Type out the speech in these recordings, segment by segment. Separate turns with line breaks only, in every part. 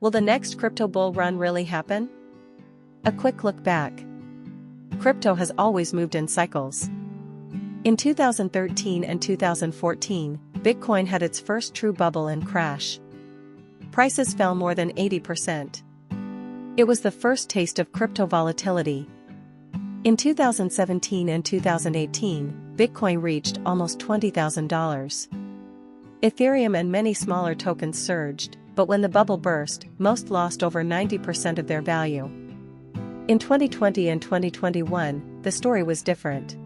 Will the next crypto bull run really happen? A quick look back. Crypto has always moved in cycles. In 2013 and 2014, Bitcoin had its first true bubble and crash. Prices fell more than 80%. It was the first taste of crypto volatility. In 2017 and 2018, Bitcoin reached almost $20,000. Ethereum and many smaller tokens surged, but when the bubble burst, most lost over 90% of their value. In 2020 and 2021, the story was different.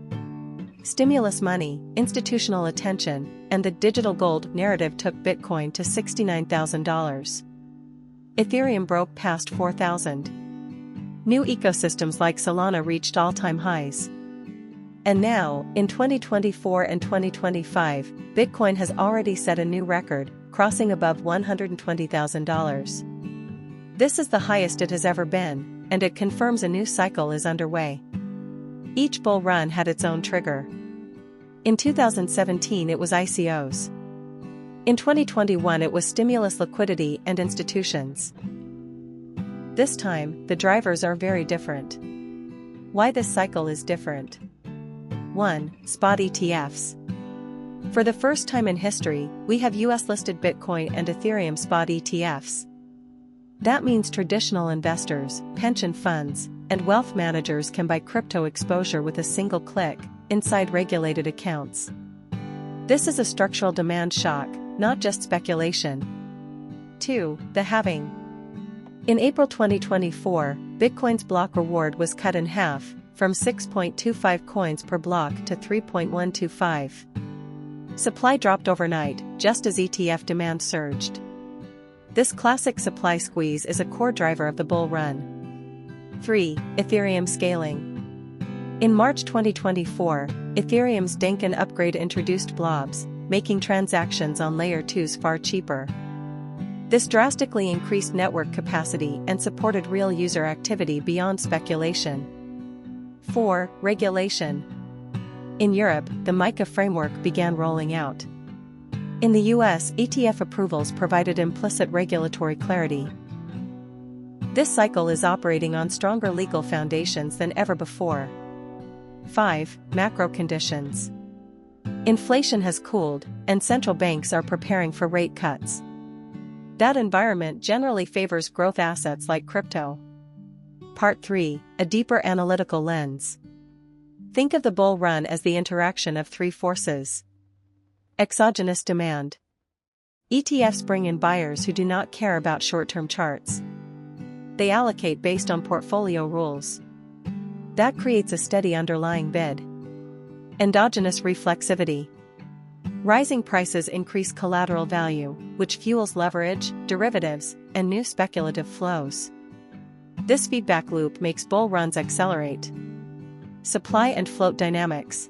Stimulus money, institutional attention, and the digital gold narrative took Bitcoin to $69,000. Ethereum broke past $4,000. New ecosystems like Solana reached all-time highs. And now, in 2024 and 2025, Bitcoin has already set a new record, crossing above $120,000. This is the highest it has ever been, and it confirms a new cycle is underway. Each bull run had its own trigger. In 2017 it was ICOs. In 2021 it was stimulus liquidity and institutions. This time, the drivers are very different. Why this cycle is different? 1. Spot ETFs. For the first time in history, we have US-listed Bitcoin and Ethereum spot ETFs. That means traditional investors, pension funds, and wealth managers can buy crypto exposure with a single click, inside regulated accounts. This is a structural demand shock, not just speculation. 2. The halving. In April 2024, Bitcoin's block reward was cut in half, from 6.25 coins per block to 3.125. Supply dropped overnight, just as ETF demand surged. This classic supply squeeze is a core driver of the bull run. 3. Ethereum scaling. In March 2024, Ethereum's Denkin upgrade introduced blobs, making transactions on Layer 2s far cheaper. This drastically increased network capacity and supported real user activity beyond speculation. 4. Regulation. In Europe, the MiCA framework began rolling out. In the US, ETF approvals provided implicit regulatory clarity. This cycle is operating on stronger legal foundations than ever before. 5. Macro conditions. Inflation has cooled, and central banks are preparing for rate cuts. That environment generally favors growth assets like crypto. Part 3. A deeper analytical lens. Think of the bull run as the interaction of three forces. Exogenous demand. ETFs bring in buyers who do not care about short-term charts. They allocate based on portfolio rules. That creates a steady underlying bid. Endogenous reflexivity. Rising prices increase collateral value, which fuels leverage, derivatives, and new speculative flows. This feedback loop makes bull runs accelerate. Supply and float dynamics.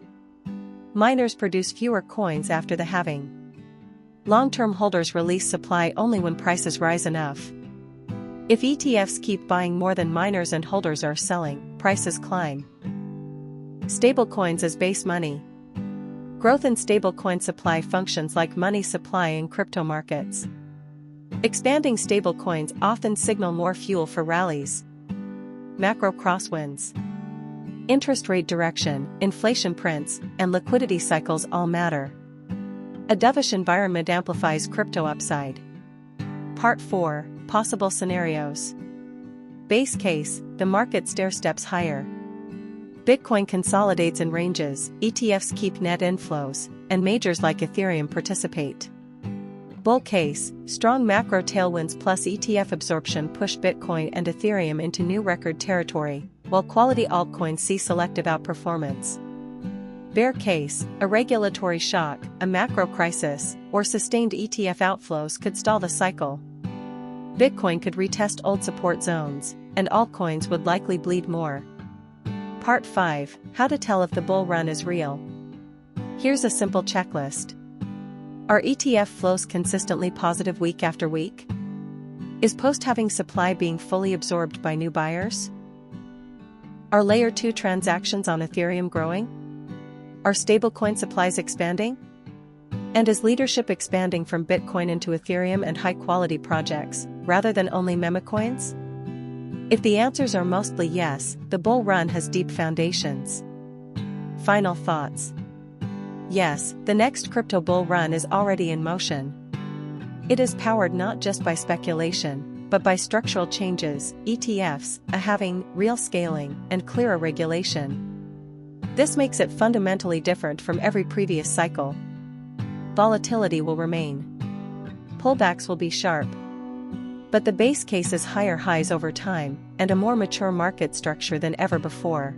Miners produce fewer coins after the halving. Long-term holders release supply only when prices rise enough. If ETFs keep buying more than miners and holders are selling, prices climb. Stablecoins as base money. Growth in stablecoin supply functions like money supply in crypto markets. Expanding stablecoins often signal more fuel for rallies. Macro crosswinds. Interest rate direction, inflation prints, and liquidity cycles all matter. A dovish environment amplifies crypto upside. Part 4. Possible scenarios. Base case, the market stairsteps higher. Bitcoin consolidates in ranges, ETFs keep net inflows, and majors like Ethereum participate. Bull case, strong macro tailwinds plus ETF absorption push Bitcoin and Ethereum into new record territory, while quality altcoins see selective outperformance. Bear case, a regulatory shock, a macro crisis, or sustained ETF outflows could stall the cycle. Bitcoin could retest old support zones, and altcoins would likely bleed more. Part 5. How to tell if the bull run is real. Here's a simple checklist. Are ETF flows consistently positive week after week? Is post-halving supply being fully absorbed by new buyers? Are Layer 2 transactions on Ethereum growing? Are stablecoin supplies expanding? And is leadership expanding from Bitcoin into Ethereum and high-quality projects, rather than only meme coins? If the answers are mostly yes, the bull run has deep foundations. Final thoughts. Yes, the next crypto bull run is already in motion. It is powered not just by speculation, but by structural changes, ETFs, a halving, real scaling, and clearer regulation. This makes it fundamentally different from every previous cycle. Volatility will remain. Pullbacks will be sharp. But the base case is higher highs over time, and a more mature market structure than ever before.